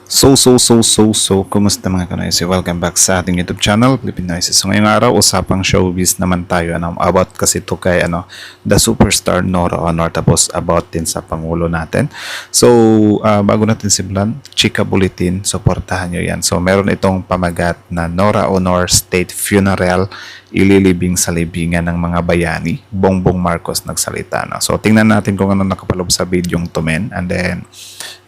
Kumusta mga kanoysi? Welcome back sa ating YouTube channel, Philippine Noises. So ngayong araw, usapang showbiz naman tayo. About kasi ito kay the superstar Nora Honor, tapos about din sa Pangulo natin. So, bago natin simulan, Chika Bulletin, supportahan nyo yan. So, meron itong pamagat na Nora Honor State Funeral, ililibing sa libingan ng mga bayani. Bongbong Marcos nagsalita na. So, tingnan natin kung ano nakapaloob sa videong to men. And then,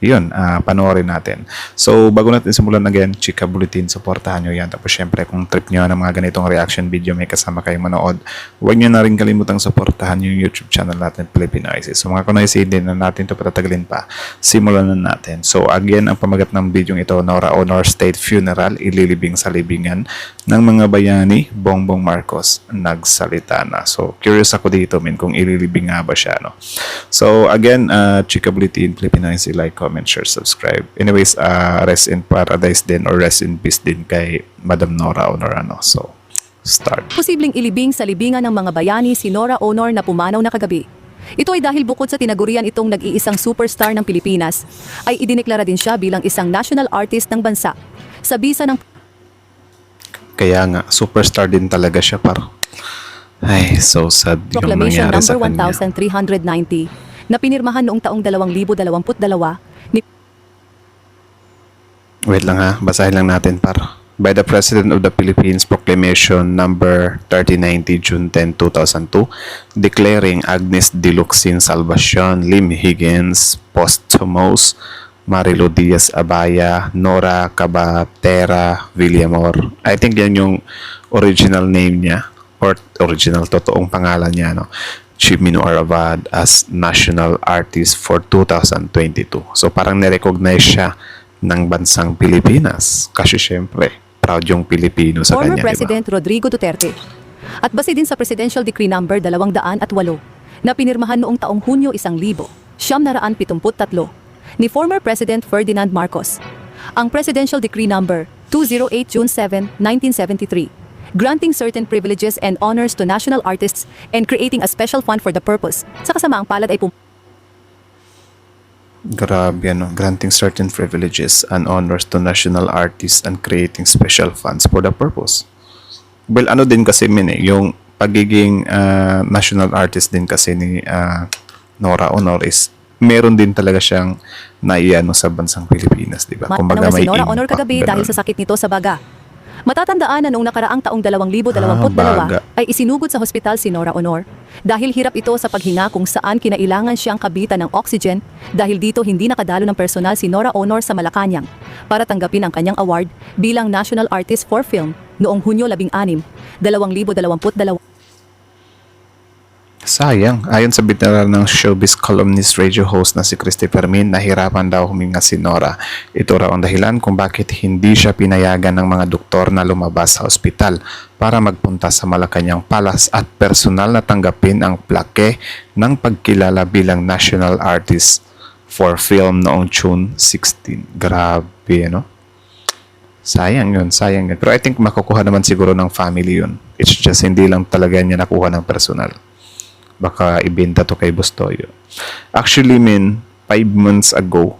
yun, panoorin natin. So, bago natin simulan again, Chika Bulletin, supportahan nyo yan. Tapos, syempre, kung trip nyo ng mga ganitong reaction video, may kasama kayong manood, huwag nyo na rin kalimutang supportahan yung YouTube channel natin, Philippine Noises. So, mga kanoysi, din na natin ito patatagalin pa. Simulan na natin. So, again, ang pamagat ng video ito, Nora Honor State Funeral, ililibing sa libingan ng mga bayani, Bongbong Marcos nagsalita na. So, curious ako dito, kung ililibing nga ba siya, no? So, again, Chika Bulletin, Philippine Noises, like, comment, share, subscribe. Anyways, rest in paradise din or rest in peace din kay Madam Nora Honor. So, start. Posibleng ilibing sa libingan ng mga bayani si Nora Honor na pumanaw na kagabi. Ito ay dahil bukod sa tinagurian itong nag-iisang superstar ng Pilipinas, ay idineklara din siya bilang isang national artist ng bansa. Sa bisa ng... Kaya nga, superstar din talaga siya Ay, so sad yung Proclamation nangyari sa number kanya. 1390 na pinirmahan noong taong 2022 ni Wait lang basahin lang natin By the President of the Philippines, Proclamation number 3090 June 10, 2002, declaring Agnes Diluxin Salvacion, Lim Higgins, Posthumous, Marilu Diaz Abaya, Nora Cabatera Villamor. I think yan yung original name niya or original totoong pangalan niya, no? Chimino Aravad as National Artist for 2022. So parang nirecognize siya ng bansang Pilipinas kasi syempre proud yung Pilipino sa former kanya, President diba? Rodrigo Duterte. At base din sa Presidential Decree number 208 na pinirmahan noong taong Hunyo 1973 ni former President Ferdinand Marcos. Ang Presidential Decree number 208 June 7, 1973, granting certain privileges and honors to national artists and creating a special fund for the purpose. Sa kasamaang palad ay Grabe, granting certain privileges and honors to national artists and creating special funds for the purpose. Well, din kasi yung pagiging national artist din kasi ni Nora Honor is meron din talaga siyang naiano sa bansang Pilipinas, di ba? Kumbaga may si Nora Honor impact, kagabi dahil ganun. sa sakit nito sa baga. Matatandaan na noong nakaraang taong 2022 baga. ay isinugod sa hospital si Nora Honor dahil hirap ito sa paghinga kung saan kinailangan siyang kabitan ng oxygen. Dahil dito hindi nakadalo ng personal si Nora Honor sa Malacanang para tanggapin ang kanyang award bilang National Artist for Film noong Hunyo 16, 2022. Sayang, ayon sa veteran ng showbiz columnist radio host na si Christy Fermin, nahirapan daw huminga si Nora. Ito raw ang dahilan kung bakit hindi siya pinayagan ng mga doktor na lumabas sa ospital para magpunta sa Malacanang Palace at personal na tanggapin ang plaque ng pagkilala bilang National Artist for Film noong June 16. Grabe, no? Sayang yun. Pero I think makukuha naman siguro ng family yun. It's just hindi lang talaga niya nakuha ng personal. Baka ibenta to kay Bustoyo. Actually, 5 months ago,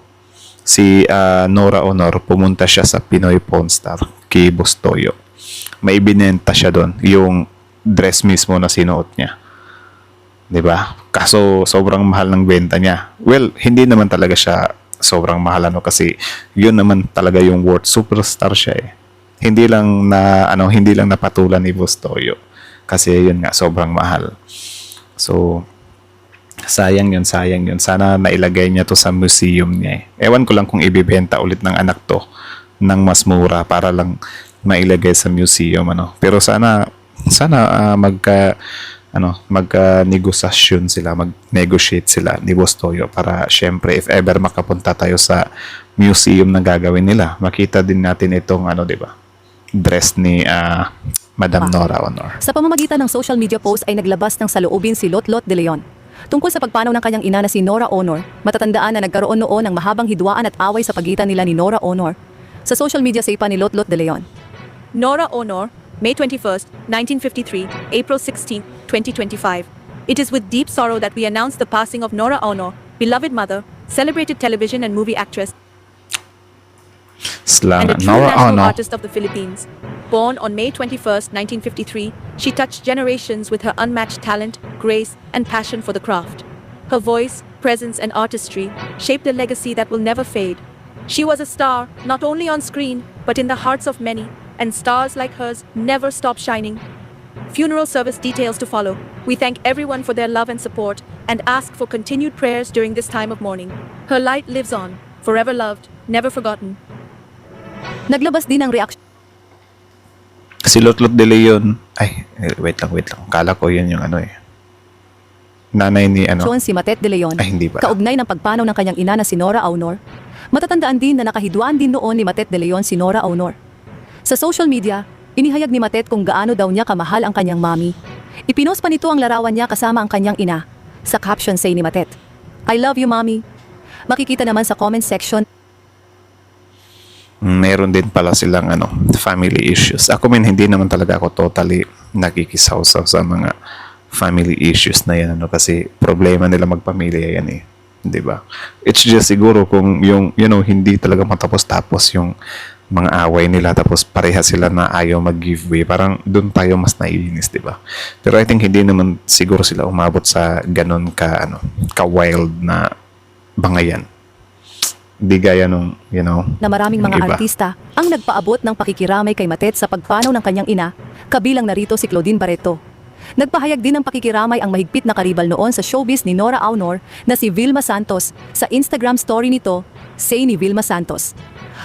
si Nora Honor, pumunta siya sa Pinoy Pawn Star kay Bustoyo. May ibinenta siya doon, yung dress mismo na sinuot niya. 'Di ba? Kaso sobrang mahal ng benta niya. Well, hindi naman talaga siya sobrang mahal kasi yun naman talaga yung worth. Superstar siya eh. Hindi lang napatulan ni Bustoyo. Kasi yun nga sobrang mahal. So, sayang yun. Sana nailagay niya to sa museum niya eh. Ewan ko lang kung ibibenta ulit ng anak to ng mas mura para lang mailagay sa museum, Pero sana magka-negosasyon sila, mag-negotiate sila ni Bustoyo para syempre if ever makapunta tayo sa museum na gagawin nila, makita din natin itong dress ni Madam Nora Honor. Sa pamamagitan ng social media post ay naglabas ng saloobin si Lotlot de Leon. Tungkol sa pagpanaw ng kanyang ina na si Nora Honor, matatandaan na nagkaroon noon ng mahabang hidwaan at away sa pagitan nila ni Nora Honor. Sa social media say pa ni Lotlot de Leon. Nora Honor, May 21st, 1953, April 16, 2025. It is with deep sorrow that we announce the passing of Nora Honor, beloved mother, celebrated television and movie actress. and a true Nora national Ono. artist of the Philippines. Born on May 21st, 1953, she touched generations with her unmatched talent, grace, and passion for the craft. Her voice, presence, and artistry shaped a legacy that will never fade. She was a star, not only on screen, but in the hearts of many, and stars like hers never stop shining. Funeral service details to follow. We thank everyone for their love and support and ask for continued prayers during this time of mourning. Her light lives on, forever loved, never forgotten. Naglabas din ng reaksyon Si Lotlot de Leon. Ay, wait lang. Kala ko yun yung ano eh. Nanay ni ano. si Matet de Leon, Ay, hindi pala. kaugnay ng pagpanaw ng kanyang ina na si Nora Aunor. Matatandaan din na nakahidwaan din noon ni Matet de Leon si Nora Aunor. Sa social media, inihayag ni Matet kung gaano daw niya kamahal ang kanyang mami. Ipinost pa nito ang larawan niya kasama ang kanyang ina. Sa caption say ni Matet, "I love you, mommy." Makikita naman sa comment section Meron din pala silang ano, family issues. Ako hindi naman talaga ako totally nakikisawsaw sa mga family issues na yan, ano, kasi problema nila magpamilya yan eh. 'Di ba? It's just siguro kung yung hindi talaga matapos-tapos yung mga away nila tapos pareha sila na ayaw mag-give way, parang doon tayo mas naiinis, 'di ba? Pero I think hindi naman siguro sila umabot sa ganun ka wild na bangayan. Di gaya nung, na maraming mga iba. artista ang nagpaabot ng pakikiramay kay Matet sa pagpanaw ng kanyang ina, kabilang narito si Claudine Barreto. Nagpahayag din ng pakikiramay ang mahigpit na karibal noon sa showbiz ni Nora Aunor na si Vilma Santos. Sa Instagram story nito, say ni Vilma Santos,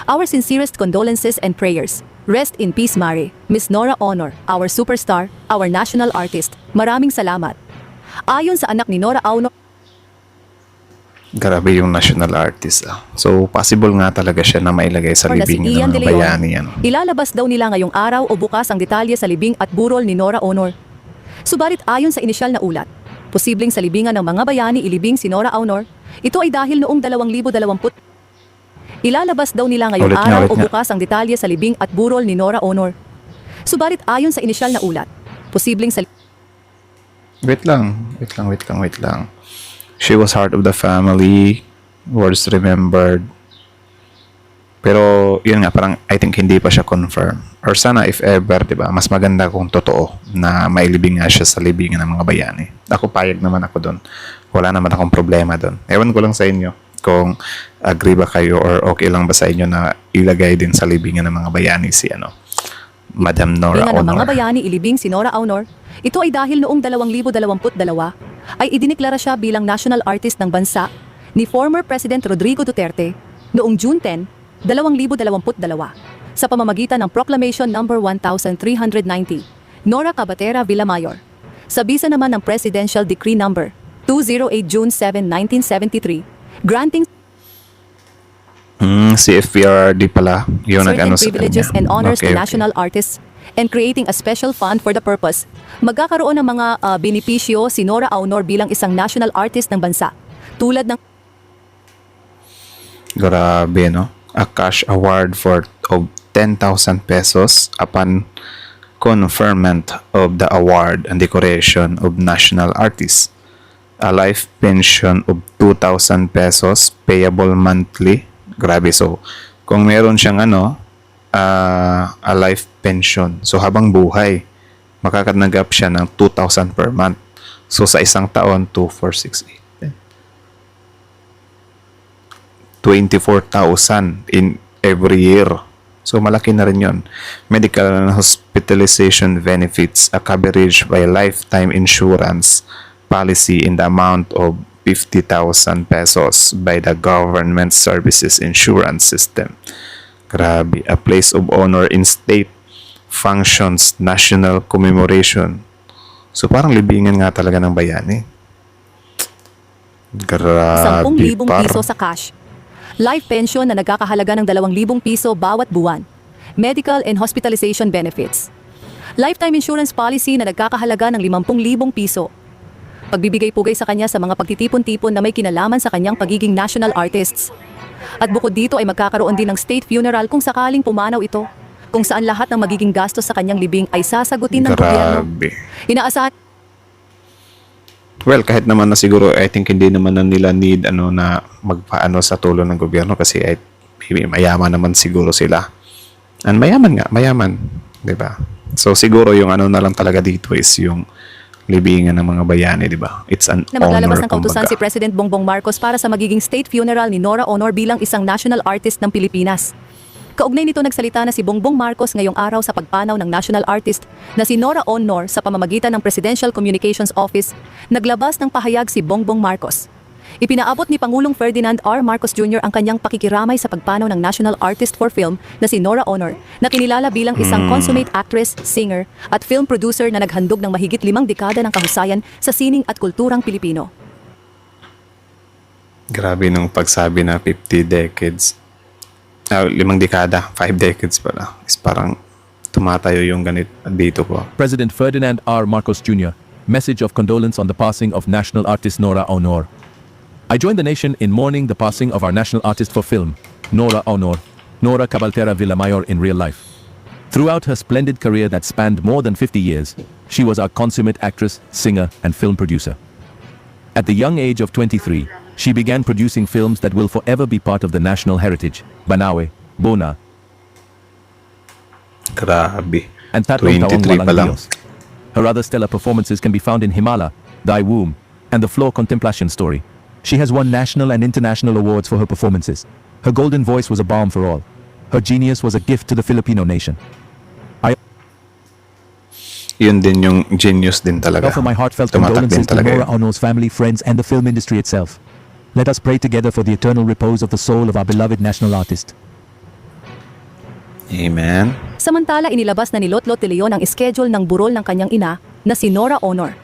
"Our sincerest condolences and prayers. Rest in peace, Mare. Miss Nora Aunor, our superstar, our national artist. Maraming salamat." Ayon sa anak ni Nora Aunor, Grabe yung national artist. So, possible nga talaga siya na mailagay sa na si libing Ian ng De mga Leon, bayani. ilalabas daw nila ngayong araw o bukas ang detalye sa libing at burol ni Nora Aunor. Subalit ayon sa inisyal na ulat, posibleng sa libingan ng mga bayani ilibing si Nora Aunor. Ito ay dahil noong 2020. Ilalabas daw nila ngayong Ulit nga, araw ulit o nga. bukas ang detalye sa libing at burol ni Nora Aunor. Subalit ayon sa inisyal na ulat, posibleng sa Wait lang. She was heart of the family, words remembered. Pero, yun nga, parang I think hindi pa siya confirm. Or sana if ever, di ba, mas maganda kung totoo na mailibing nga siya sa libingan ng mga bayani. Ako payag naman ako doon. Wala naman akong problema doon. Ewan ko lang sa inyo kung agree ba kayo or okay lang ba sa inyo na ilagay din sa libingan ng mga bayani si Madam Nora libingan ng mga Aunor. bayani ilibing si Nora Aunor. Ito ay dahil noong 2022 ay idineklara siya bilang national artist ng bansa ni former President Rodrigo Duterte noong June 10, 2022 sa pamamagitan ng Proclamation No. 1390, Nora Cabatera Villamayor. Sa bisa naman ng Presidential Decree No. 208 June 7, 1973, granting Si FPRD pala yung certain nag-ano sa privileges kanya. and honors Okay, to okay. national artists and creating a special fund for the purpose. Magkakaroon ng mga benepisyo si Nora Aunor bilang isang national artist ng bansa. Tulad ng Grabe, no? A cash award of 10,000 pesos upon conferment of the award and decoration of national artist. A life pension of 2,000 pesos payable monthly. Grabe. So, kung meron siyang a life pension. So, habang buhay, makakanagap siya ng 2,000 per month. So, sa isang taon, 2, 4, 6, 8, 24,000 in every year. So, malaki na rin yun. Medical and hospitalization benefits, a coverage by lifetime insurance policy in the amount of 50,000 pesos by the Government Services Insurance System. Grabe. A place of honor in state functions, national commemoration. So, parang libingan nga talaga ng bayani. Grabe, 10,000 piso sa cash. Life pension na nagkakahalaga ng 2,000 piso bawat buwan. Medical and hospitalization benefits. Lifetime insurance policy na nagkakahalaga ng 50,000 piso. Pagbibigay-pugay sa kanya sa mga pagtitipon-tipon na may kinalaman sa kanyang pagiging national artists. At bukod dito ay magkakaroon din ng state funeral kung sakaling pumanaw ito, kung saan lahat ng magiging gastos sa kanyang libing ay sasagutin ng gobyerno. Grabe. Inaasahan Well, kahit naman na siguro, I think hindi naman na nila need na magpaano sa tulong ng gobyerno kasi maybe mayaman naman siguro sila. And mayaman nga, mayaman. 'Di ba? So siguro yung ano na lang talaga dito is yung libingan ng mga bayani, 'di ba? It's an Na maglalabas honor, ng kautusan kumbaga. si President Bongbong Marcos para sa magiging state funeral ni Nora Honor bilang isang national artist ng Pilipinas. Kaugnay nito nagsalita na si Bongbong Marcos ngayong araw sa pagpanaw ng national artist na si Nora Honor sa pamamagitan ng Presidential Communications Office. Naglabas ng pahayag si Bongbong Marcos. Ipinaabot ni Pangulong Ferdinand R. Marcos Jr. ang kanyang pakikiramay sa pagpanaw ng national artist for film na si Nora Honor na kinilala bilang isang consummate actress, singer at film producer na naghandog ng mahigit 5 dekada ng kahusayan sa sining at kulturang Pilipino. Grabe nung pagsabi na 50 decades. 5 dekada, 5 decades pala. Is parang tumatayo yung ganit dito ko. President Ferdinand R. Marcos Jr. Message of condolence on the passing of national artist Nora Honor. I join the nation in mourning the passing of our national artist for film, Nora Honor, Nora Cabaltera Villamayor in real life. Throughout her splendid career that spanned more than 50 years, she was our consummate actress, singer, and film producer. At the young age of 23, she began producing films that will forever be part of the national heritage, Banawe, Bona, Grabe. and Tatlong Tawang 23 pa Walang lang. Diyos. Her other stellar performances can be found in Himala, Thy Womb, and The Floor Contemplation Story. She has won national and international awards for her performances. Her golden voice was a balm for all. Her genius was a gift to the Filipino nation. Yun din yung genius din talaga. Offer my heartfelt Tumatak din condolences to talaga Nora yun. Honor's family, friends, and the film industry itself. Let us pray together for the eternal repose of the soul of our beloved national artist. Amen. Samantala inilabas na ni Lotlot de Leon ang schedule ng burol ng kanyang ina na si Nora Honor.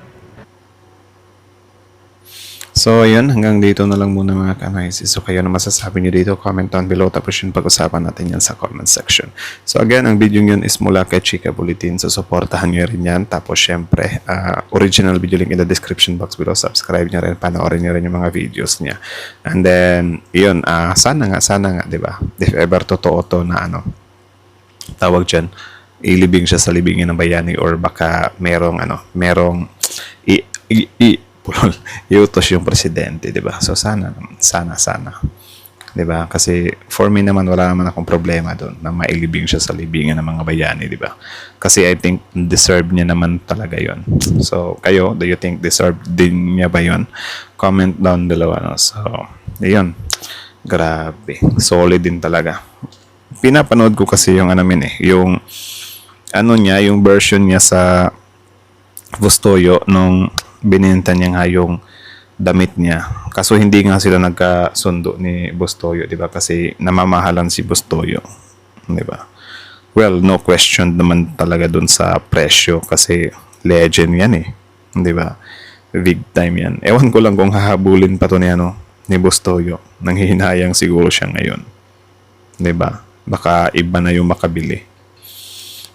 So, yun. Hanggang dito na lang muna mga ka-analysis. So, kayo na masasabi nyo dito. Comment down below. Tapos yun, pag-usapan natin yan sa comment section. So, again, ang video yun is mula kay Chika Bulletin. So, supportahan nyo rin yan. Tapos, syempre, original video link in the description box below. Subscribe nyo rin. Panoorin nyo rin yung mga videos niya. And then, yun. Sana nga, di ba? If ever totoo to na tawag dyan, ilibing siya sa libingin ng bayani or baka merong iutos yung presidente, di ba? So sana, 'di ba? Kasi for me naman wala naman akong problema doon na mailibing siya sa libingan ng mga bayani, di ba? Kasi I think deserve niya naman talaga 'yon. So kayo, do you think deserve din niya ba 'yon? Comment down below So, ayun. Grabe. Solid din talaga. Pinapanood ko kasi yung yung yung version niya sa Bustoyo nung binenta niya nga yung damit niya. Kaso hindi nga sila nagkasundo ni Bustoyo, 'di ba? Kasi namamahalan si Bustoyo, 'di ba? Well, no question naman talaga dun sa presyo kasi legend 'yan 'di ba? Big time 'yan. Ewan ko lang kung hahabulin pa to ni Bustoyo. Nanghihinayang siguro siya ngayon. 'Di ba? Baka iba na yung makabili.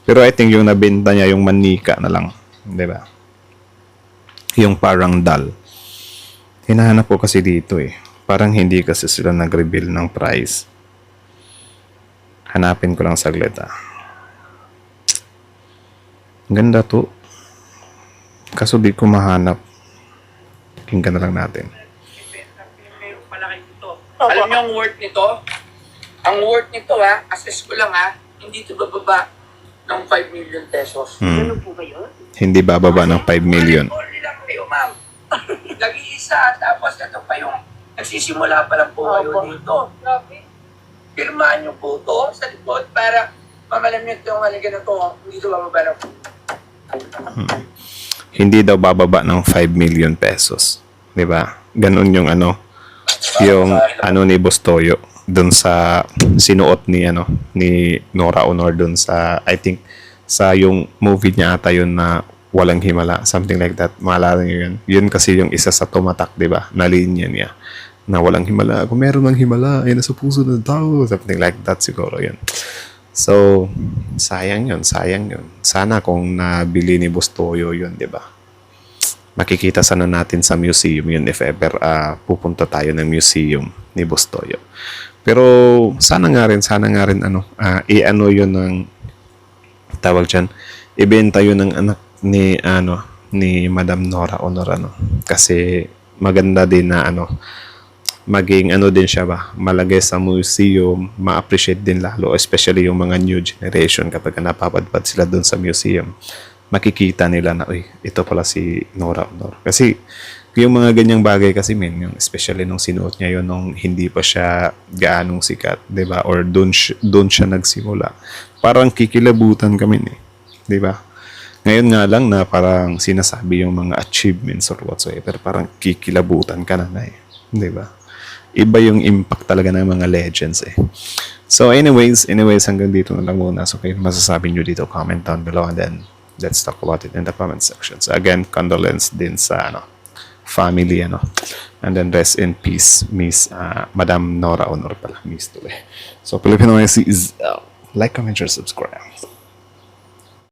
Pero I think yung nabenta niya yung manika na lang, 'di ba? Yung parang doll. Hinahanap ko kasi dito Parang hindi kasi sila nag-reveal ng price. Hanapin ko lang saglit Ganda to. Kaso di ko mahanap. Tingnan na lang natin. Alam niyo ang worth nito? Ang worth nito assess ko lang hindi ito bababa ng 5 million pesos. Ganun po ba yun? Hindi bababa ng 5 million. Only lang kayo, ma'am. Nag-iisa, tapos ito pa yung nagsisimula pa lang po kayo dito. Pirmahan niyo po ito sa likod para mamalam niyo ito yung halaga na ito. Hindi ito bababa ng Hindi daw bababa ng 5 million pesos. 'Di ba? Ganun yung yung ni Bustoyo dun sa sinuot ni ni Nora Honor dun sa I think sa yung movie niya ata yun na Walang Himala, something like that. Maalala niyo yun. Yun kasi yung isa sa tumatak, 'di ba? Na linya niya na walang himala. Kung meron ng himala, ay nasa puso ng tao. Something like that siguro yun. So, sayang yun. Sana kung nabili ni Bustoyo yun, 'di ba? Makikita sana natin sa museum yun if ever pupunta tayo ng museum ni Bustoyo. Pero sana nga rin i-ano yun ng tawag dyan, ibenta yun ng anak ni Madam Nora Honor kasi maganda din na maging ano din siya ba, malagay sa museum, ma-appreciate din lalo, especially yung mga new generation kapag napapadpad sila doon sa museum. Makikita nila na, uy, ito pala si Nora Honor. Kasi yung mga ganyang bagay kasi yung especially nung sinuot niya yun nung hindi pa siya gaanong sikat, 'di ba? Or doon siya nagsimula. Parang kikilabutan kami 'di ba? Ngayon nga lang na parang sinasabi yung mga achievements or whatsoever, parang kikilabutan ka na 'di ba? Iba yung impact talaga ng mga legends So anyways, hanggang dito na lang muna. So kayo masasabi nyo dito, comment down below and then let's talk about it in the comment section. So again, condolence din sa family and then rest in peace Miss Madam Nora Honor pala, Miss tuloy. So Filipino is like, comment, share, subscribe.